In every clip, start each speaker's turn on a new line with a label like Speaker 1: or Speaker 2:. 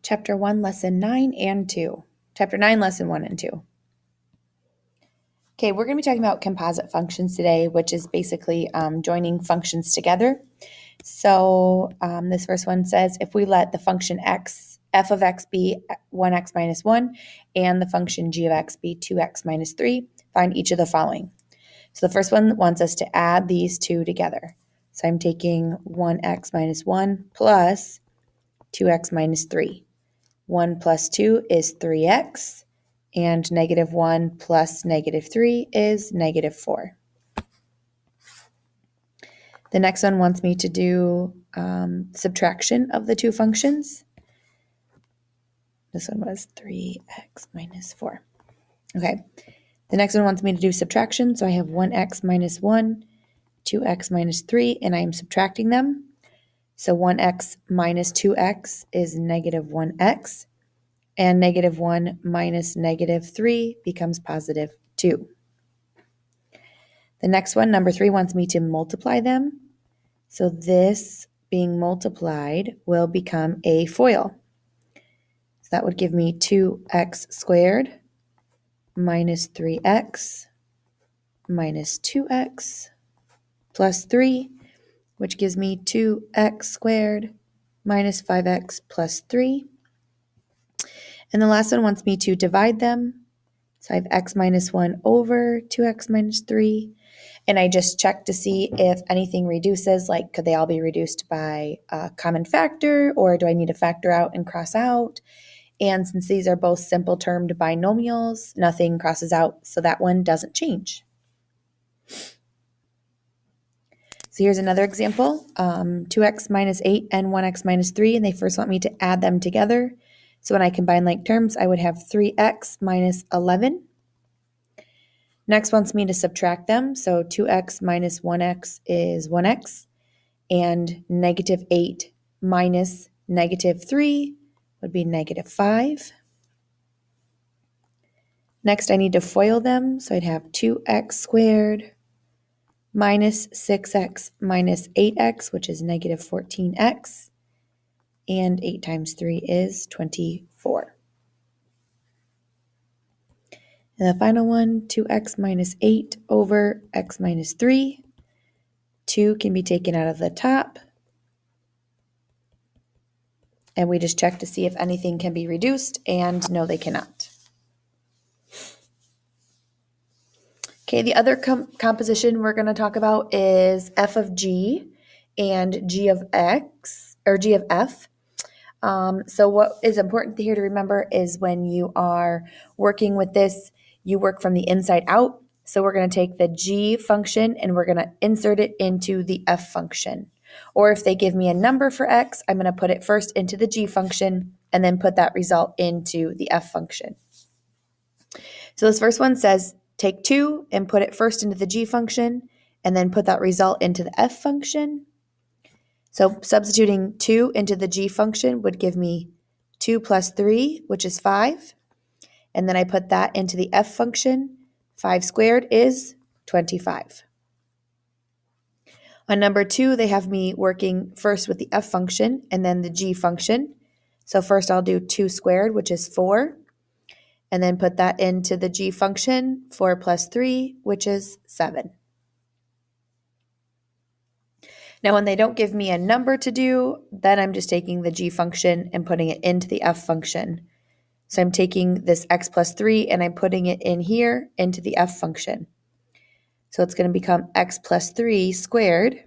Speaker 1: Chapter 1, Lesson 9 and 2. Chapter 9, Lesson 1 and 2. Okay, we're going to be talking about composite functions today, which is basically joining functions together. So this first one says, if we let the function f of x be 1x minus 1, and the function g of x be 2x minus 3, find each of the following. So the first one wants us to add these two together. So I'm taking 1x minus 1 plus 2x minus 3. 1 plus 2 is 3x, and negative 1 plus negative 3 is negative 4. The next one wants me to do subtraction of the two functions. This one was 3x minus 4. Okay, the next one wants me to do subtraction, so I have 1x minus 1, 2x minus 3, and I am subtracting them. So 1x minus 2x is negative 1x, and negative 1 minus negative 3 becomes positive 2. The next one, number 3, wants me to multiply them. So this being multiplied will become a FOIL. So that would give me 2x squared minus 3x minus 2x plus 3, which gives me 2x squared minus 5x plus 3. And the last one wants me to divide them. So I have x minus 1 over 2x minus 3. And I just check to see if anything reduces, like could they all be reduced by a common factor, or do I need to factor out and cross out? And since these are both simple termed binomials, nothing crosses out, so that one doesn't change. So here's another example, 2x minus 8 and 1x minus 3, and they first want me to add them together. So when I combine like terms, I would have 3x minus 11. Next wants me to subtract them, so 2x minus 1x is 1x, and negative 8 minus negative 3 would be negative 5. Next, I need to FOIL them, so I'd have 2x squared minus 6x minus 8x, which is negative 14x, and 8 times 3 is 24. And the final one, 2x minus 8 over x minus 3. 2 can be taken out of the top. And we just check to see if anything can be reduced, and no, they cannot. Okay, the other composition we're going to talk about is f of g and g of x, or g of f. So what is important here to remember is when you are working with this, you work from the inside out. So we're going to take the g function and we're going to insert it into the f function. Or if they give me a number for x, I'm going to put it first into the g function and then put that result into the f function. So this first one says take 2 and put it first into the g function and then put that result into the f function. So substituting 2 into the g function would give me 2 plus 3, which is 5. And then I put that into the f function. 5 squared is 25. On number 2, they have me working first with the f function and then the g function. So first I'll do 2 squared, which is 4. And then put that into the g function, 4 plus 3, which is 7. Now, when they don't give me a number to do, then I'm just taking the g function and putting it into the f function. So I'm taking this x plus 3 and I'm putting it in here into the f function. So it's going to become x plus 3 squared,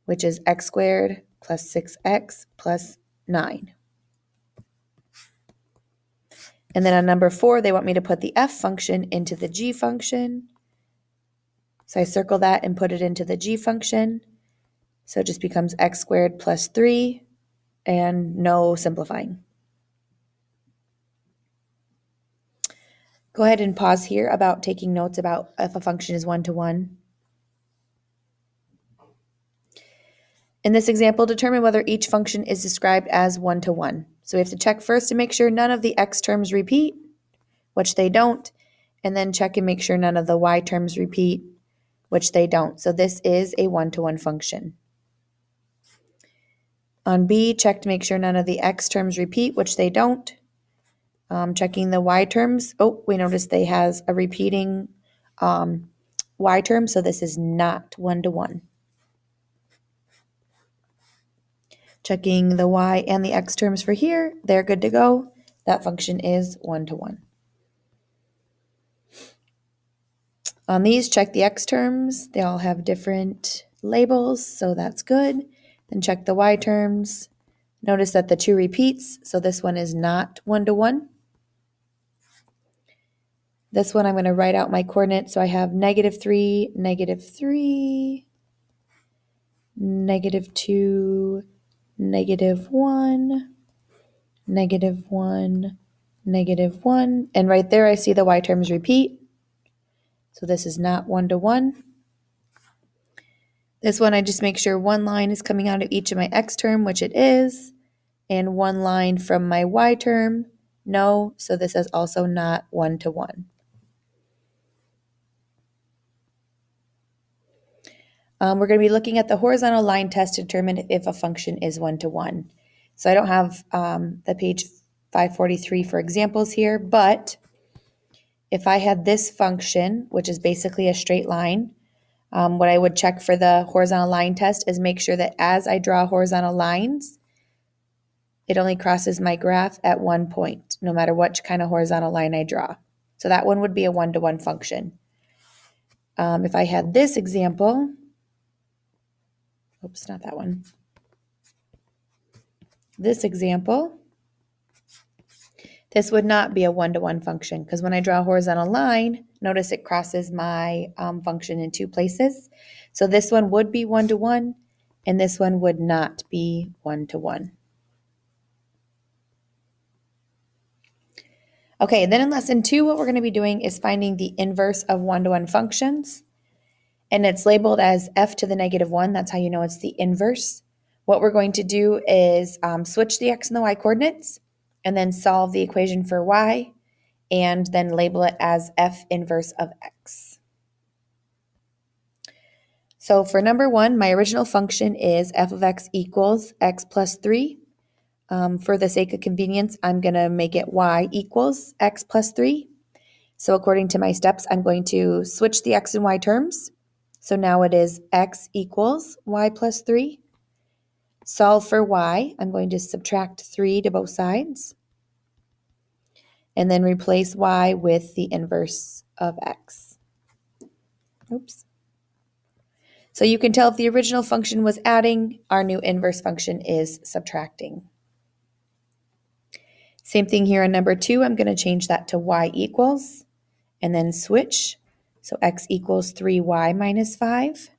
Speaker 1: which is x squared plus 6x plus 9. And then on number 4, they want me to put the f function into the g function. So I circle that and put it into the g function. So it just becomes x squared plus 3 and no simplifying. Go ahead and pause here about taking notes about if a function is one-to-one. In this example, determine whether each function is described as one-to-one. So we have to check first to make sure none of the x terms repeat, which they don't, and then check and make sure none of the y terms repeat, which they don't. So this is a one-to-one function. On B, check to make sure none of the x terms repeat, which they don't. Checking the y terms. Oh, we noticed they has a repeating y term, so this is not 1-to-1. Checking the y and the x terms for here, they're good to go. That function is 1-to-1. On these, check the x terms. They all have different labels, so that's good. Then check the y terms. Notice that the 2 repeats, so this one is not 1-to-1. This one I'm going to write out my coordinates, so I have -3, -3, -2, -1, -1, -1, and right there I see the y terms repeat, so this is not 1-to-1. This one I just make sure one line is coming out of each of my x term, which it is, and one line from my y term, no, so this is also not 1-to-1. We're going to be looking at the horizontal line test to determine if a function is 1-to-1. So I don't have the page 543 for examples here, but if I had this function, which is basically a straight line, what I would check for the horizontal line test is make sure that as I draw horizontal lines, it only crosses my graph at one point, no matter what kind of horizontal line I draw. So that one would be a 1-to-1 function. If I had this example, oops, not that one. This example, this would not be a 1-to-1 function because when I draw a horizontal line, notice it crosses my function in 2 places. So this one would be 1-to-1 and this one would not be 1-to-1. Okay, then in lesson 2, what we're going to be doing is finding the inverse of 1-to-1 functions. And it's labeled as f to the -1. That's how you know it's the inverse. What we're going to do is switch the x and the y coordinates and then solve the equation for y and then label it as f inverse of x. So for number 1, my original function is f of x equals x plus 3. For the sake of convenience, I'm going to make it y equals x plus 3. So according to my steps, I'm going to switch the x and y terms. So now it is x equals y plus 3. Solve for y. I'm going to subtract 3 to both sides. And then replace y with the inverse of x. Oops. So you can tell if the original function was adding, our new inverse function is subtracting. Same thing here on number 2. I'm going to change that to y equals and then switch. So x equals 3y minus 5.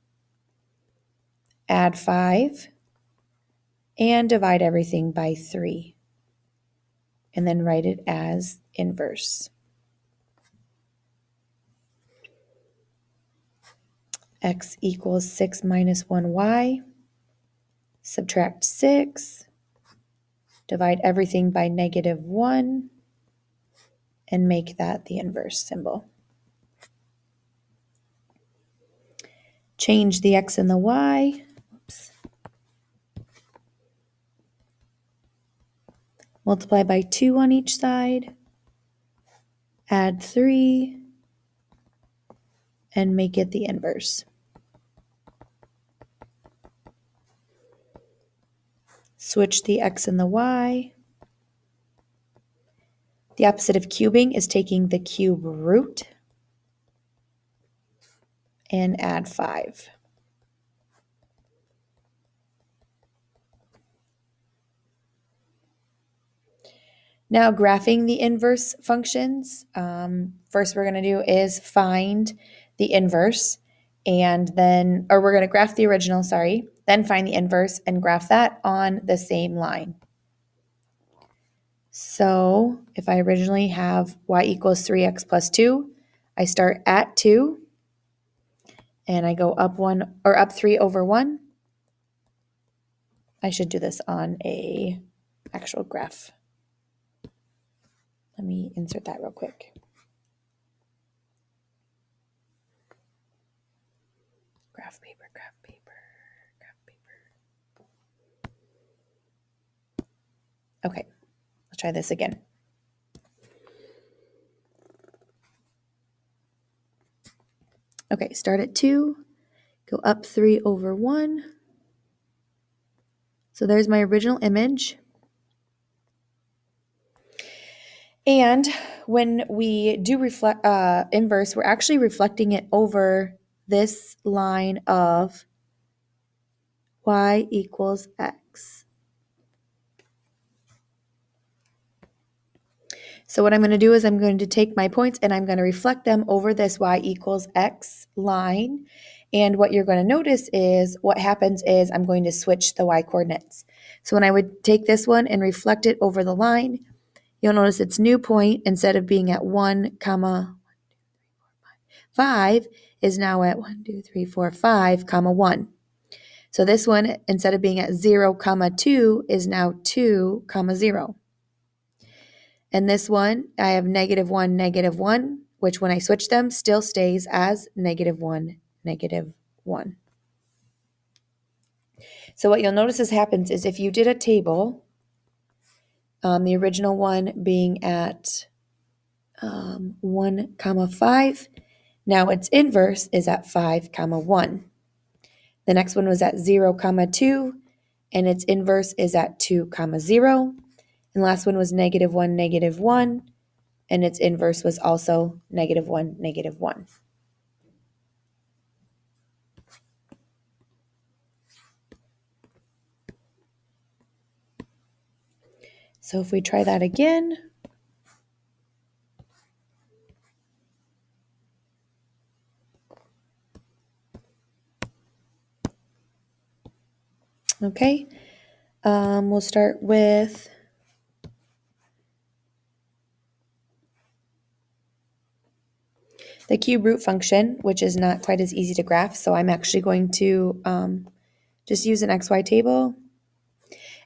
Speaker 1: Add 5 and divide everything by 3. And then write it as inverse. X equals 6 minus 1y. Subtract 6. Divide everything by -1. And make that the inverse symbol. Change the x and the y. Oops. Multiply by 2 on each side. Add 3. And make it the inverse. Switch the x and the y. The opposite of cubing is taking the cube root and add 5. Now graphing the inverse functions, first we're going to do is find the inverse and then, or we're going to graph the original, then find the inverse and graph that on the same line. So if I originally have y equals 3x plus 2, I start at 2 and I go up 1 or up 3 over 1. I should do this on a actual graph. Let me insert that real quick. Graph paper, graph paper, graph paper. Okay, let's try this again. Okay, start at 2, go up 3 over 1. So there's my original image. And when we do reflect inverse, we're actually reflecting it over this line of y equals x. So what I'm going to do is I'm going to take my points and I'm going to reflect them over this y equals x line. And what you're going to notice is what happens is I'm going to switch the y coordinates. So when I would take this one and reflect it over the line, you'll notice its new point, instead of being at 1, 5, is now at 1, 2, 3, 4, 5, 1. So this one, instead of being at 0, 2, is now 2, 0. And this one, I have -1, -1, which when I switch them still stays as -1, -1. So what you'll notice happens is if you did a table, the original one being at 1, 5, now its inverse is at 5, 1. The next one was at 0, 2, and its inverse is at 2, 0. And last one was -1, -1, and its inverse was also -1, -1. So if we try that again, okay, we'll start with the cube root function, which is not quite as easy to graph. So I'm actually going to just use an XY table.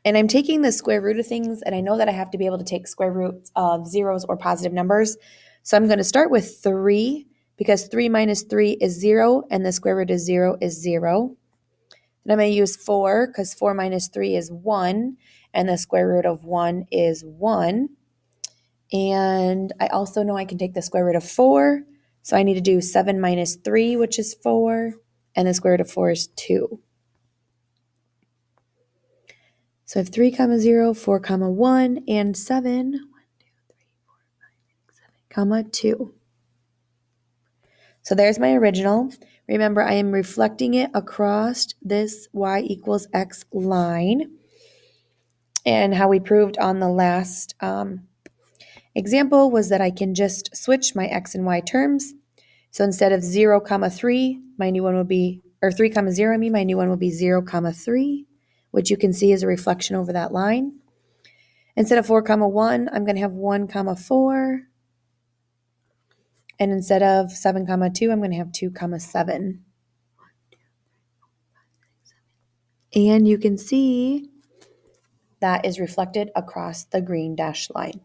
Speaker 1: And I'm taking the square root of things, and I know that I have to be able to take square roots of zeros or positive numbers. So I'm going to start with 3, because 3 minus 3 is 0, and the square root of 0 is 0. Then I'm going to use 4, because 4 minus 3 is 1, and the square root of 1 is 1. And I also know I can take the square root of 4, so I need to do 7 minus 3, which is 4, and the square root of 4 is 2. So I have 3, 0, 4, 1, and 7, 1, 2, 3, 4, 5, 6, 7, 2. So there's my original. Remember, I am reflecting it across this y equals x line. And how we proved on the last example was that I can just switch my x and y terms. So instead of 0, 3, my new one will be, or 3, 0, I mean, my new one will be 0, 3, which you can see is a reflection over that line. Instead of 4, 1, I'm going to have 1, 4. And instead of 7, 2, I'm going to have 2, 7. And you can see that is reflected across the green dashed line.